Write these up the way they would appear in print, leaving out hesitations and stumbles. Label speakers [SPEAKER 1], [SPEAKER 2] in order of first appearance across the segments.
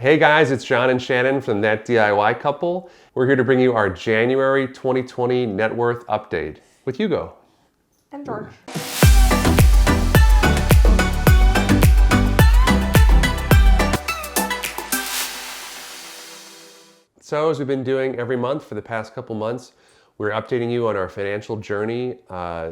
[SPEAKER 1] Hey guys, it's John and Shannon from That DIY Couple. We're here to bring you our January 2020 net worth update with Hugo.
[SPEAKER 2] And George.
[SPEAKER 1] So as we've been doing every month for the past couple months, we're updating you on our financial journey,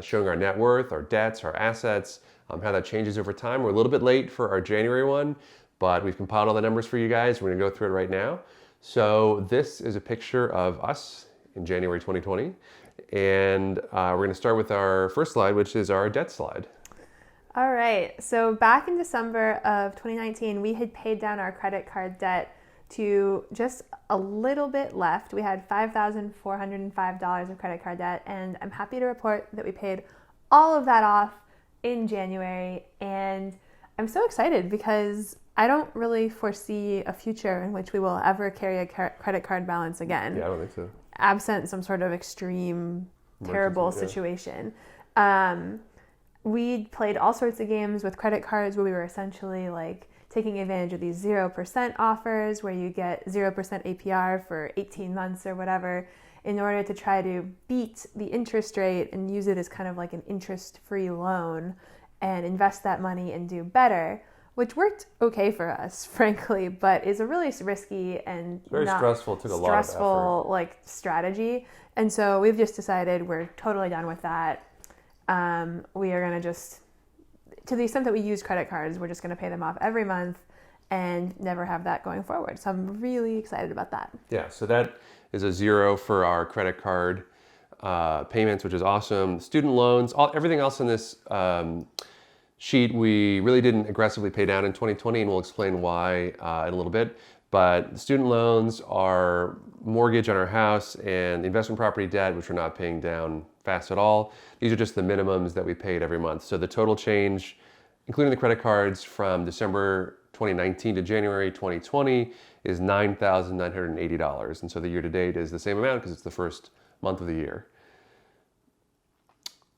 [SPEAKER 1] showing our net worth, our debts, our assets, how that changes over time. We're a little bit late for our January one, but we've compiled all the numbers for you guys. We're gonna go through it right now. So this is a picture of us in January 2020. And we're gonna start with our first slide, which is our debt slide.
[SPEAKER 2] All right, so back in December of 2019, we had paid down our credit card debt to just a little bit left. We had $5,405 of credit card debt, and I'm happy to report that we paid all of that off in January. And I'm so excited because I don't really foresee a future in which we will ever carry a credit card balance again.
[SPEAKER 1] Yeah, I don't think so.
[SPEAKER 2] Absent some sort of extreme, terrible situation. We played all sorts of games with credit cards where we were essentially like taking advantage of these 0% offers where you get 0% APR for 18 months or whatever in order to try to beat the interest rate and use it as kind of like an interest-free loan and invest that money and do better, which worked okay for us, frankly, but is a really risky and
[SPEAKER 1] very stressful. Took a lot of effort.
[SPEAKER 2] Like strategy. And so we've just decided we're totally done with that. We are going to just, to the extent that we use credit cards, we're just going to pay them off every month and never have that going forward. So I'm really excited about that.
[SPEAKER 1] Yeah, so that is a 0 for our credit card payments, which is awesome. Student loans, everything else in this sheet, we really didn't aggressively pay down in 2020, and we'll explain why in a little bit. But student loans, our mortgage on our house, and investment property debt, which we're not paying down fast at all. These are just the minimums that we paid every month. So the total change, including the credit cards from December 2019 to January 2020, is $9,980. And so the year to date is the same amount because it's the first month of the year.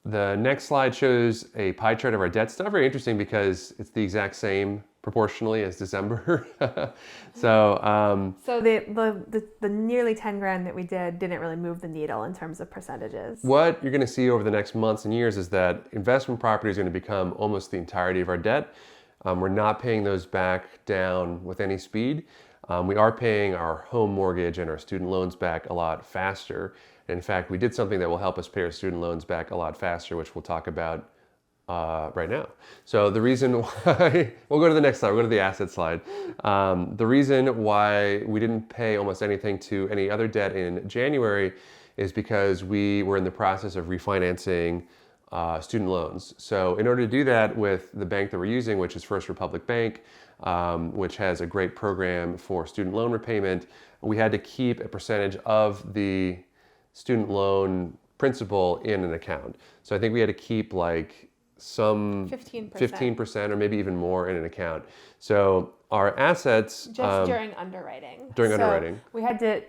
[SPEAKER 1] The next slide shows a pie chart of our debt stuff. Very interesting because it's the exact same proportionally as December. So
[SPEAKER 2] the nearly 10 grand that we didn't really move the needle in terms of percentages.
[SPEAKER 1] What you're going to see over the next months and years is that investment property is going to become almost the entirety of our debt. We're not paying those back down with any speed. We are paying our home mortgage and our student loans back a lot faster. In fact, we did something that will help us pay our student loans back a lot faster, which we'll talk about right now. So the reason why, we'll go to the next slide, we'll go to the asset slide. The reason why we didn't pay almost anything to any other debt in January is because we were in the process of refinancing student loans. So in order to do that with the bank that we're using, which is First Republic Bank, which has a great program for student loan repayment, we had to keep a percentage of the student loan principal in an account. So I think we had to keep like some 15% or maybe even more in an account. So our assets
[SPEAKER 2] just during underwriting.
[SPEAKER 1] Underwriting.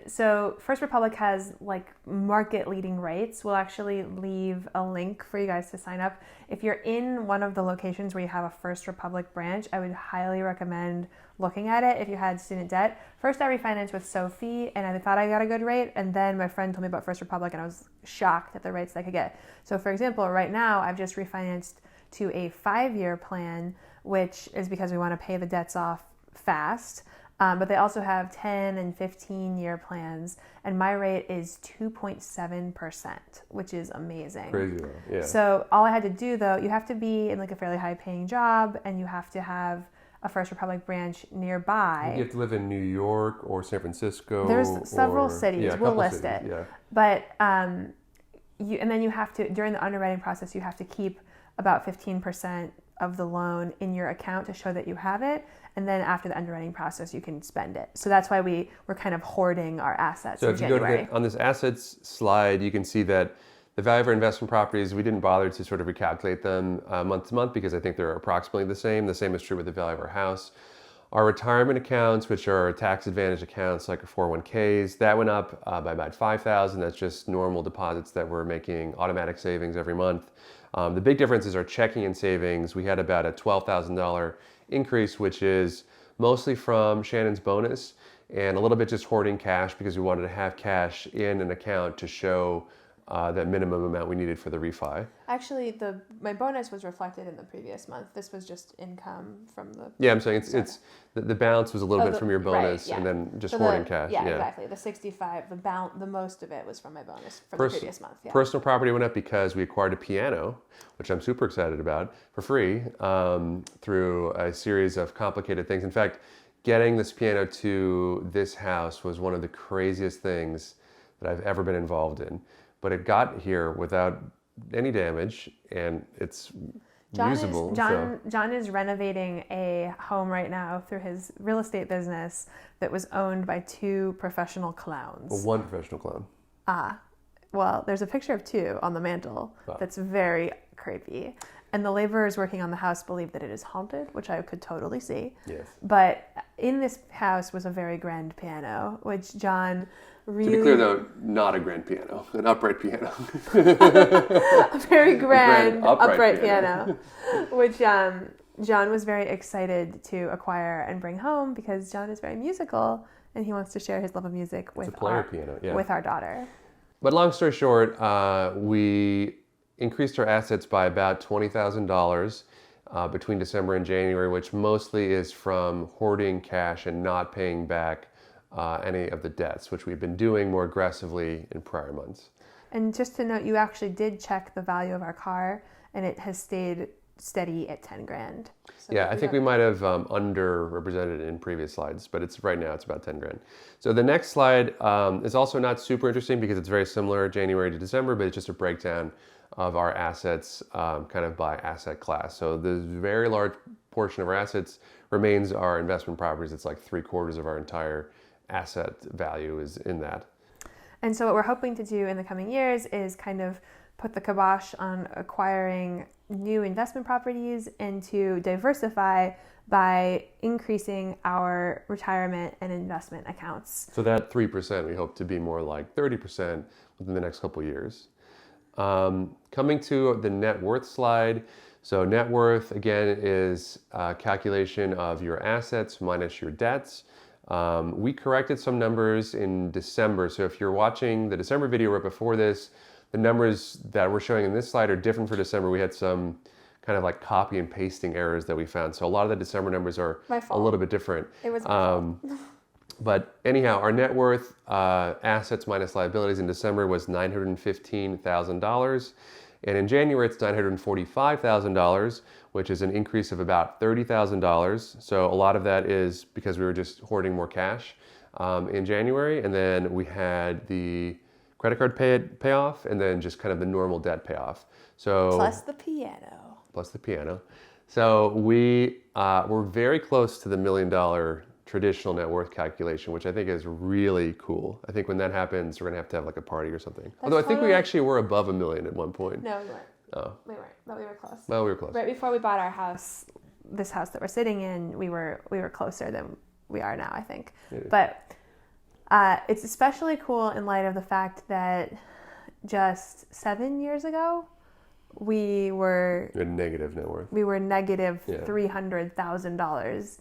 [SPEAKER 2] So First Republic has like market leading rates. We'll actually leave a link for you guys to sign up. If you're in one of the locations where you have a First Republic branch, I would highly recommend looking at it if you had student debt. First, I refinanced with Sophie and I thought I got a good rate. And then my friend told me about First Republic and I was shocked at the rates I could get. So for example, right now I've just refinanced to a 5-year plan, which is because we want to pay the debts off fast. But they also have 10 and 15-year plans. And my rate is 2.7%, which is amazing.
[SPEAKER 1] Crazy, yeah.
[SPEAKER 2] So all I had to do though, you have to be in like a fairly high paying job and you have to have a First Republic branch nearby.
[SPEAKER 1] You have to live in New York or San Francisco.
[SPEAKER 2] There's several cities.
[SPEAKER 1] Yeah,
[SPEAKER 2] we'll list
[SPEAKER 1] cities,
[SPEAKER 2] it.
[SPEAKER 1] Yeah.
[SPEAKER 2] But and then you have to, during the underwriting process, you have to keep about 15% of the loan in your account to show that you have it. And then after the underwriting process, you can spend it. So that's why we're kind of hoarding our assets in January.
[SPEAKER 1] So if you go on this assets slide, you can see that the value of our investment properties, we didn't bother to sort of recalculate them month to month because I think they're approximately the same. The same is true with the value of our house. Our retirement accounts, which are tax advantage accounts like our 401ks, that went up by about $5,000. That's just normal deposits that we're making automatic savings every month. The big difference is our checking and savings. We had about a $12,000 increase, which is mostly from Shannon's bonus and a little bit just hoarding cash because we wanted to have cash in an account to show that minimum amount we needed for the refi.
[SPEAKER 2] Actually, my bonus was reflected in the previous month. This was just income from the...
[SPEAKER 1] Yeah, I'm saying it's the balance was a little bit from your bonus,
[SPEAKER 2] right, yeah.
[SPEAKER 1] and then just hoarding cash.
[SPEAKER 2] Yeah, exactly. The 65, the most of it was from my bonus from the previous month. Yeah.
[SPEAKER 1] Personal property went up because we acquired a piano, which I'm super excited about, for free through a series of complicated things. In fact, getting this piano to this house was one of the craziest things that I've ever been involved in. But it got here without any damage, and it's usable.
[SPEAKER 2] John is renovating a home right now through his real estate business that was owned by 2 professional clowns.
[SPEAKER 1] Well, 1 professional clown.
[SPEAKER 2] Well, there's a picture of 2 on the mantle. Wow. That's very creepy. And the laborers working on the house believe that it is haunted, which I could totally see.
[SPEAKER 1] Yes.
[SPEAKER 2] But in this house was a very grand piano, which John really...
[SPEAKER 1] To be clear, though, not a grand piano, an upright piano.
[SPEAKER 2] A very grand upright piano, which John was very excited to acquire and bring home because John is very musical and he wants to share his love of music with our daughter.
[SPEAKER 1] But long story short, we increased our assets by about $20,000 between December and January, which mostly is from hoarding cash and not paying back any of the debts, which we've been doing more aggressively in prior months.
[SPEAKER 2] And just to note, you actually did check the value of our car, and it has stayed steady at $10,000. So
[SPEAKER 1] yeah, I think we might have underrepresented it in previous slides, but right now it's about $10,000. So the next slide is also not super interesting because it's very similar January to December, but it's just a breakdown of our assets kind of by asset class. So the very large portion of our assets remains our investment properties. It's like 3/4 of our entire asset value is in that.
[SPEAKER 2] And so what we're hoping to do in the coming years is kind of put the kibosh on acquiring new investment properties and to diversify by increasing our retirement and investment accounts.
[SPEAKER 1] So that 3% we hope to be more like 30% within the next couple of years. Coming to the net worth slide. So net worth, again, is a calculation of your assets minus your debts. We corrected some numbers in December. So if you're watching the December video right before this, the numbers that we're showing in this slide are different for December. We had some kind of like copy and pasting errors that we found. So a lot of the December numbers are a little bit different.
[SPEAKER 2] It was my fault.
[SPEAKER 1] But anyhow, our net worth, assets minus liabilities in December was $915,000. And in January, it's $945,000, which is an increase of about $30,000. So a lot of that is because we were just hoarding more cash in January. And then we had the credit card payoff and then just kind of the normal debt payoff. So
[SPEAKER 2] Plus the piano.
[SPEAKER 1] So we're very close to the $1 million traditional net worth calculation, which I think is really cool. I think when that happens, we're gonna have to have like a party or something. Although I think we actually were above $1 million at one point.
[SPEAKER 2] No, we weren't. Oh. We weren't, but we were close.
[SPEAKER 1] Well, we were close.
[SPEAKER 2] Right before we bought our house, this house that we're sitting in, we were closer than we are now, I think. Yeah. But it's especially cool in light of the fact that just 7 years ago, we had
[SPEAKER 1] negative net worth.
[SPEAKER 2] We were negative $300,000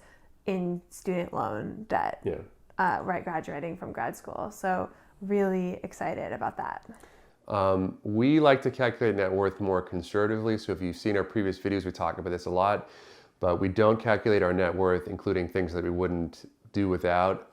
[SPEAKER 2] in student loan debt.
[SPEAKER 1] Yeah.
[SPEAKER 2] Right, graduating from grad school. So really excited about that.
[SPEAKER 1] We like to calculate net worth more conservatively. So if you've seen our previous videos, we talk about this a lot, but we don't calculate our net worth, including things that we wouldn't do without,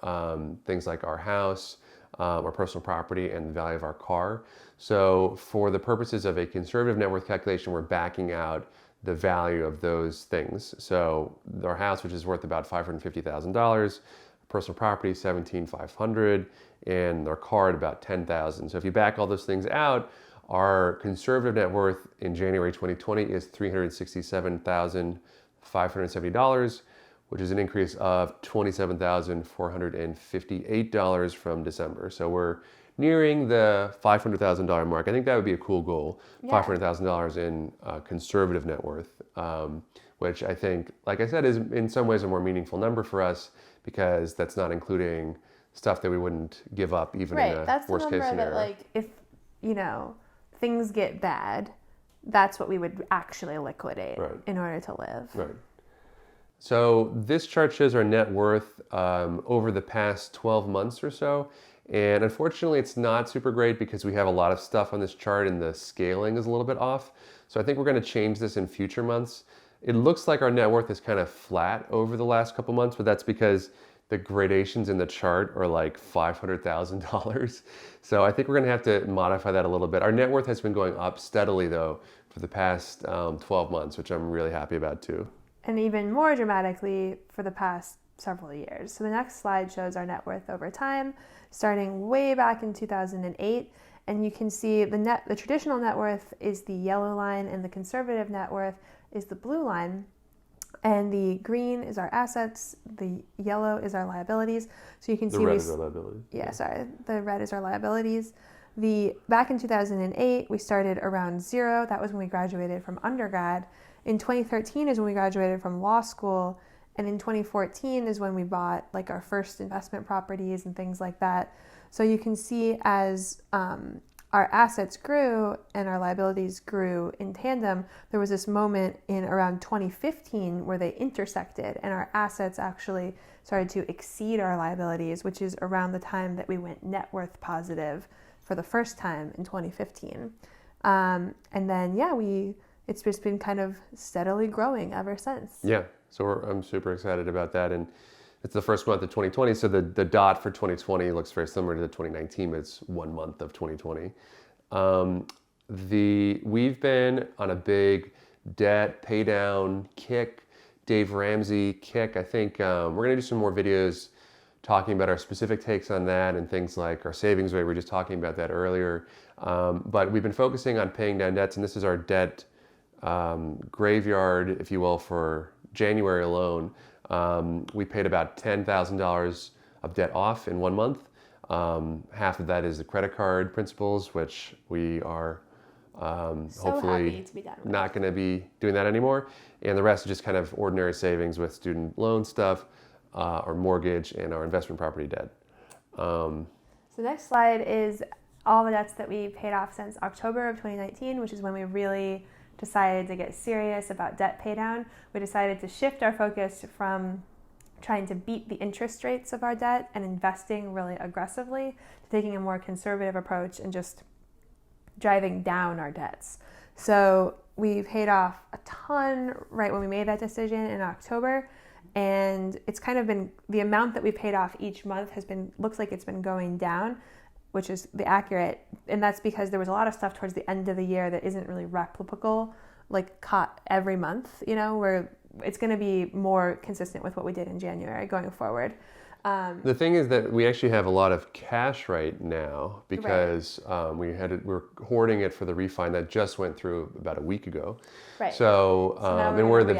[SPEAKER 1] things like our house, our personal property, and the value of our car. So for the purposes of a conservative net worth calculation, we're backing out the value of those things. So our house, which is worth about $550,000, personal property, $17,500, and our car at about $10,000. So if you back all those things out, our conservative net worth in January 2020 is $367,570, which is an increase of $27,458 from December. So we're nearing the $500,000 mark. I think that would be a cool goal, $500,000 in conservative net worth, which I think, like I said, is in some ways a more meaningful number for us because that's not including stuff that we wouldn't give up even in a worst case scenario.
[SPEAKER 2] That, like, if, things get bad, that's what we would actually liquidate in order to live.
[SPEAKER 1] Right. So this chart shows our net worth over the past 12 months or so. And unfortunately, it's not super great because we have a lot of stuff on this chart and the scaling is a little bit off. So I think we're going to change this in future months. It looks like our net worth is kind of flat over the last couple months, but that's because the gradations in the chart are like $500,000. So I think we're going to have to modify that a little bit. Our net worth has been going up steadily though for the past 12 months, which I'm really happy about too.
[SPEAKER 2] And even more dramatically for the past several years. So the next slide shows our net worth over time, starting way back in 2008. And you can see the traditional net worth is the yellow line and the conservative net worth is the blue line. And the green is our assets, the yellow is our liabilities. So you can see
[SPEAKER 1] the red is our liabilities.
[SPEAKER 2] Yeah, sorry. The red is our liabilities. Back in 2008, we started around zero. That was when we graduated from undergrad. In 2013 is when we graduated from law school. And in 2014 is when we bought like our first investment properties and things like that. So you can see as our assets grew and our liabilities grew in tandem, there was this moment in around 2015 where they intersected and our assets actually started to exceed our liabilities, which is around the time that we went net worth positive for the first time in 2015. And then, it's just been kind of steadily growing ever since.
[SPEAKER 1] Yeah, so I'm super excited about that. And it's the first month of 2020, so the dot for 2020 looks very similar to the 2019, but it's 1 month of 2020. We've been on a big debt pay down kick, Dave Ramsey kick. I think we're going to do some more videos talking about our specific takes on that and things like our savings rate. We were just talking about that earlier. But we've been focusing on paying down debts, and this is our debt graveyard, if you will, for January alone. We paid about $10,000 of debt off in 1 month. Half of that is the credit card principals, which we are hopefully not going to be doing that anymore. And the rest is just kind of ordinary savings with student loan stuff, our mortgage, and our investment property debt.
[SPEAKER 2] So the next slide is all the debts that we paid off since October of 2019, which is when we really decided to get serious about debt pay down. We decided to shift our focus from trying to beat the interest rates of our debt and investing really aggressively to taking a more conservative approach and just driving down our debts. So we paid off a ton right when we made that decision in October, and it's kind of been the amount that we paid off each month looks like it's been going down, which is the accurate, and that's because there was a lot of stuff towards the end of the year that isn't really replicable, like caught every month, where it's going to be more consistent with what we did in January going forward.
[SPEAKER 1] The thing is that we actually have a lot of cash right now because we're hoarding it for the refi that just went through about a week ago.
[SPEAKER 2] Right.
[SPEAKER 1] So and we're the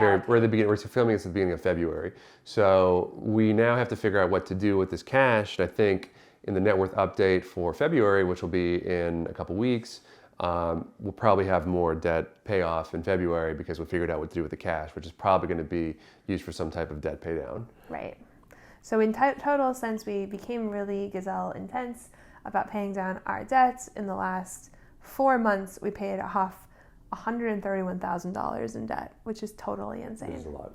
[SPEAKER 1] beginning. We're filming this at the beginning of February. So we now have to figure out what to do with this cash. And I think in the net worth update for February, which will be in a couple weeks, we'll probably have more debt payoff in February because we figured out what to do with the cash, which is probably going to be used for some type of debt pay down.
[SPEAKER 2] Right. So in total, since we became really gazelle intense about paying down our debts, in the last 4 months, we paid off $131,000 in debt, which is totally insane.
[SPEAKER 1] Which is a lot.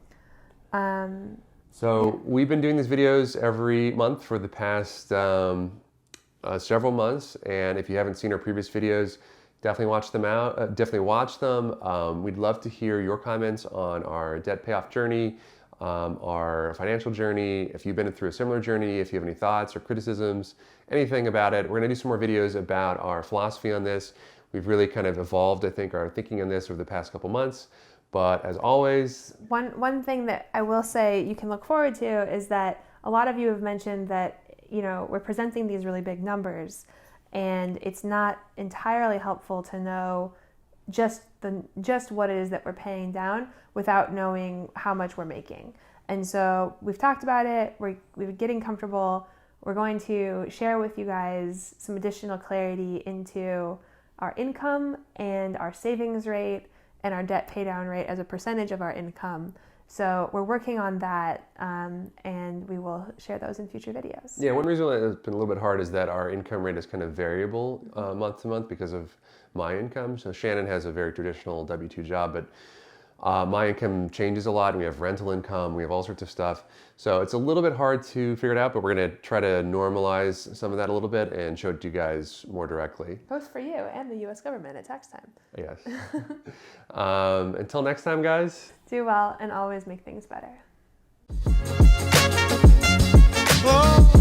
[SPEAKER 1] So we've been doing these videos every month for the past several months, and if you haven't seen our previous videos, definitely watch them out. Definitely watch them. We'd love to hear your comments on our debt payoff journey, our financial journey. If you've been through a similar journey, if you have any thoughts or criticisms, anything about it. We're going to do some more videos about our philosophy on this. We've really kind of evolved, I think, our thinking on this over the past couple months. But as always,
[SPEAKER 2] one thing that I will say you can look forward to is that a lot of you have mentioned that we're presenting these really big numbers, and it's not entirely helpful to know just what it is that we're paying down without knowing how much we're making. And so we've talked about it. We're getting comfortable. We're going to share with you guys some additional clarity into our income and our savings rate and our debt pay down rate as a percentage of our income. So we're working on that, and we will share those in future videos.
[SPEAKER 1] Yeah, one reason it's been a little bit hard is that our income rate is kind of variable month to month because of my income. So Shannon has a very traditional W-2 job, but My income changes a lot, and we have rental income, we have all sorts of stuff. So it's a little bit hard to figure it out, but we're gonna try to normalize some of that a little bit and show it to you guys more directly.
[SPEAKER 2] Both for you and the US government at tax time.
[SPEAKER 1] Yes. Until next time, guys.
[SPEAKER 2] Do well and always make things better.
[SPEAKER 3] Oh.